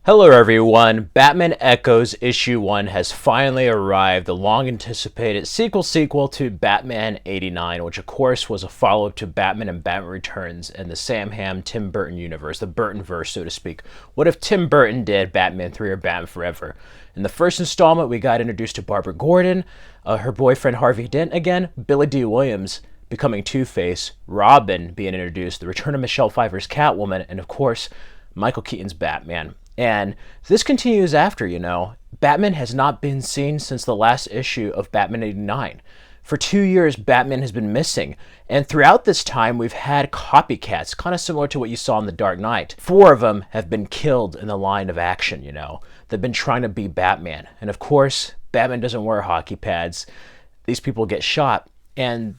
Hello everyone, Batman Echoes Issue 1 has finally arrived, the long-anticipated sequel to Batman 89, which of course was a follow-up to Batman and Batman Returns in the Sam Hamm Tim Burton universe, the Burtonverse so to speak. What if Tim Burton did Batman 3 or Batman Forever? In the first installment we got introduced to Barbara Gordon, her boyfriend Harvey Dent again, Billy Dee Williams becoming Two-Face, Robin being introduced, the return of Michelle Pfeiffer's Catwoman, and of course Michael Keaton's Batman. And this continues after, Batman has not been seen since the last issue of Batman 89. For 2 years, Batman has been missing. And throughout this time, we've had copycats, kind of similar to what you saw in The Dark Knight. 4 of them have been killed in the line of action, They've been trying to be Batman. And of course, Batman doesn't wear hockey pads. These people get shot. And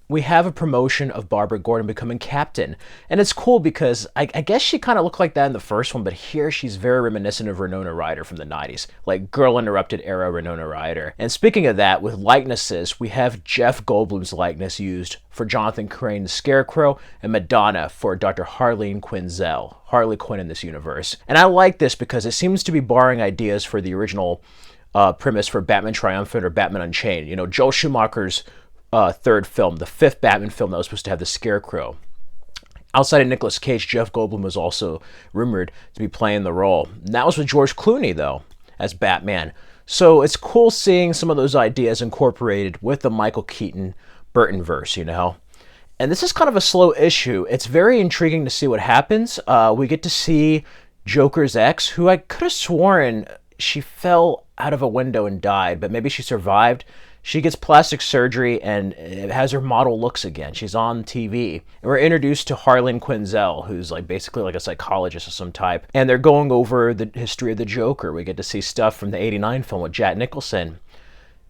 we have a promotion of Barbara Gordon becoming captain. And it's cool because I guess she kind of looked like that in the first one, but here she's very reminiscent of Winona Ryder from the 90s, like Girl Interrupted era Winona Ryder. And speaking of that, with likenesses, we have Jeff Goldblum's likeness used for Jonathan Crane's Scarecrow and Madonna for Dr. Harleen Quinzel, Harley Quinn in this universe. And I like this because it seems to be borrowing ideas for the original premise for Batman Triumphant or Batman Unchained. Joel Schumacher's third film, the fifth Batman film that was supposed to have the Scarecrow. Outside of Nicolas Cage, Jeff Goldblum was also rumored to be playing the role. And that was with George Clooney, though, as Batman. So it's cool seeing some of those ideas incorporated with the Michael Keaton Burtonverse, And this is kind of a slow issue. It's very intriguing to see what happens. We get to see Joker's ex, who I could have sworn she fell out of a window and died, but maybe she survived. She gets plastic surgery and has her model looks again. She's on TV. And we're introduced to Harleen Quinzel, who's basically like a psychologist of some type. And they're going over the history of the Joker. We get to see stuff from the 89 film with Jack Nicholson.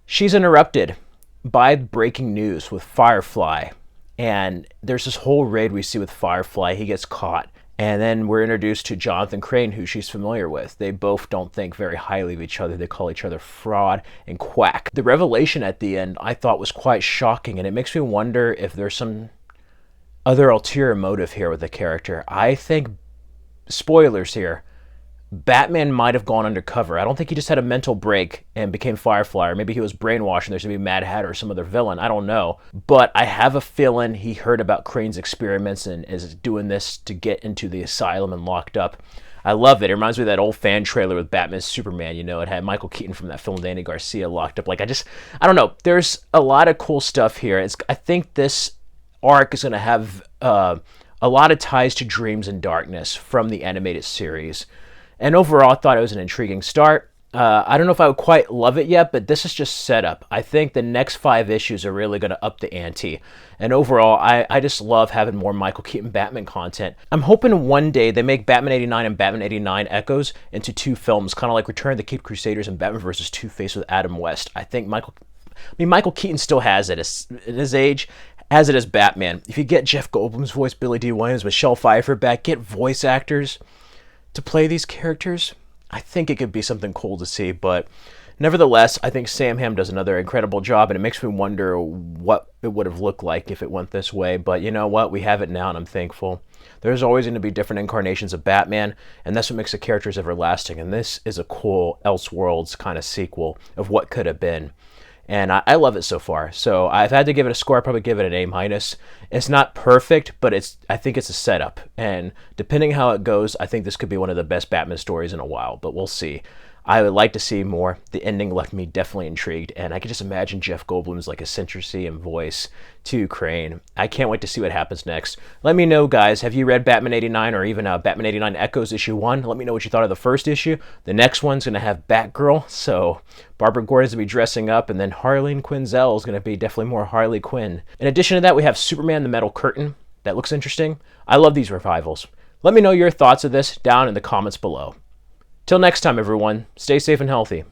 She's interrupted by breaking news with Firefly. And there's this whole raid we see with Firefly. He gets caught. And then we're introduced to Jonathan Crane, who she's familiar with. They both don't think very highly of each other. They call each other fraud and quack. The revelation at the end I thought was quite shocking, and it makes me wonder if there's some other ulterior motive here with the character. I think, spoilers here, Batman might have gone undercover. I don't think he just had a mental break and became Firefly, or maybe he was brainwashed and there's going to be Mad Hatter or some other villain. I don't know. But I have a feeling he heard about Crane's experiments and is doing this to get into the asylum and locked up. I love it. It reminds me of that old fan trailer with Batman's Superman. It had Michael Keaton from that film, Danny Garcia, locked up. I don't know. There's a lot of cool stuff here. I think this arc is going to have a lot of ties to Dreams in Darkness from the animated series. And overall, I thought it was an intriguing start. I don't know if I would quite love it yet, but this is just setup. I think the next 5 issues are really going to up the ante. And overall, I just love having more Michael Keaton Batman content. I'm hoping one day they make Batman 89 and Batman 89 Echoes into 2 films, kind of like Return of the Caped Crusaders and Batman vs. Two-Face with Adam West. I think Michael Keaton still has it at his age, as it is Batman. If you get Jeff Goldblum's voice, Billy Dee Williams, Michelle Pfeiffer back, get voice actors to play these characters, I think it could be something cool to see. But nevertheless, I think Sam Hamm does another incredible job, and it makes me wonder what it would have looked like if it went this way. But you know what? We have it now, and I'm thankful. There's always going to be different incarnations of Batman, and that's what makes the characters everlasting. And this is a cool Elseworlds kind of sequel of what could have been. And I love it so far. So I've had to give it a score. I'd probably give it an A-. It's not perfect, but I think it's a setup. And depending how it goes, I think this could be one of the best Batman stories in a while. But we'll see. I would like to see more. The ending left me definitely intrigued, and I can just imagine Jeff Goldblum's eccentricity and voice to Crane. I can't wait to see what happens next. Let me know, guys. Have you read Batman 89 or even Batman 89 Echoes issue 1? Let me know what you thought of the first issue. The next one's going to have Batgirl, so Barbara Gordon's going to be dressing up, and then Harleen Quinzel is going to be definitely more Harley Quinn. In addition to that, we have Superman the Metal Curtain. That looks interesting. I love these revivals. Let me know your thoughts of this down in the comments below. Till next time, everyone, stay safe and healthy.